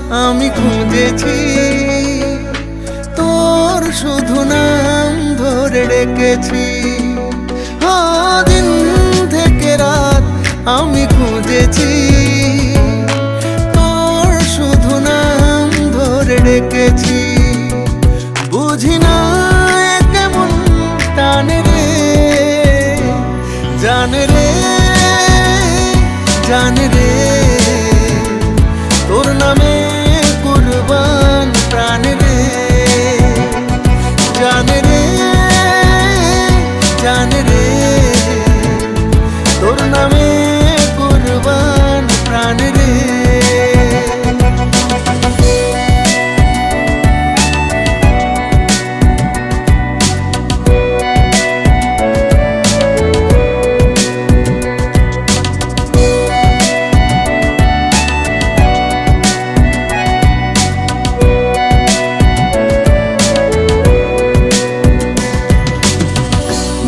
আমি খুঁজেছি, তোর শুধু নাম ধরে ডেকেছি। দিন থেকে রাত আমি খুঁজেছি, তোর শুধু নাম ধরে ডেকেছি। বুঝি না কেমন টানে রে, জানে রে, জানে রে, তোর নামে কুরবান প্রাণ রে। জানে রে, জানে রে, তোর নামে কুরবান প্রাণ রে।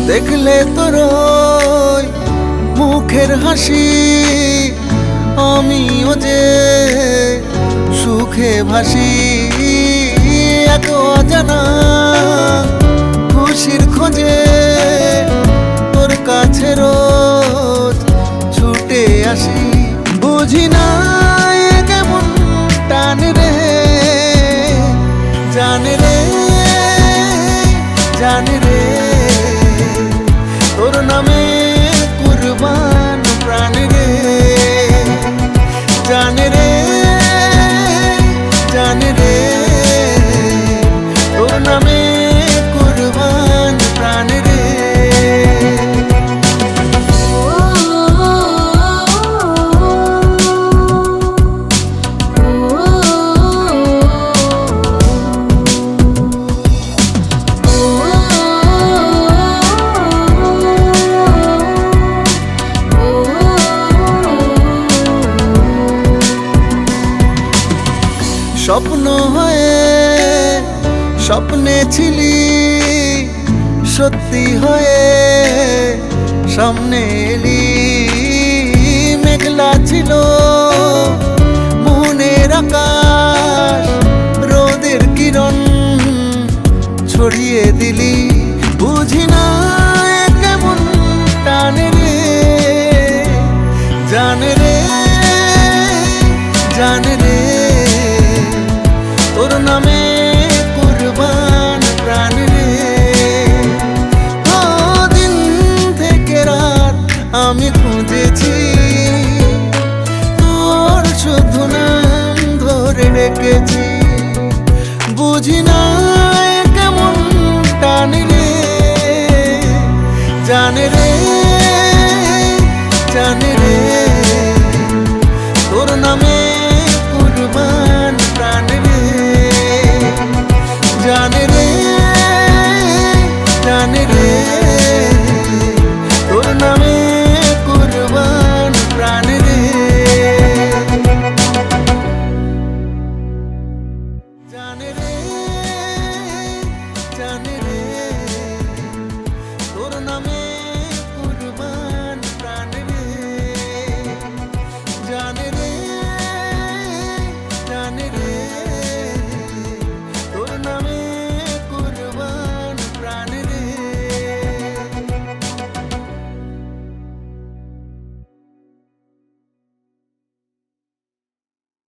দেখলে তোর মুখের হাসি, আমিও যে সুখে ভাসি। এত অজানা খুশির খোঁজে তোর কাছে রোজ ছুটে আসি। বুঝি না কেমন টান রে, জানে রে, জানে রে, তোর নামে কুরবান প্রাণ রে। জানে রে, জানে রে, তোর নামে কুরবান প্রাণ রে। স্বপ্ন হয়ে স্বপ্নে ছিলি, সত্যি হয়ে সামনে এলি। মেঘলা ছিল মনের আকাশ, রোদের কিরণ ছড়িয়ে দিলি। বুঝি না কেমন টানে রে, জানে রে, জানে রে, তোর নামে কুরবান প্রাণ রে। দিন থেকে রাত আমি খুঁজেছি, তোর শুধু নাম ধরে ডেকেছি। বুঝি না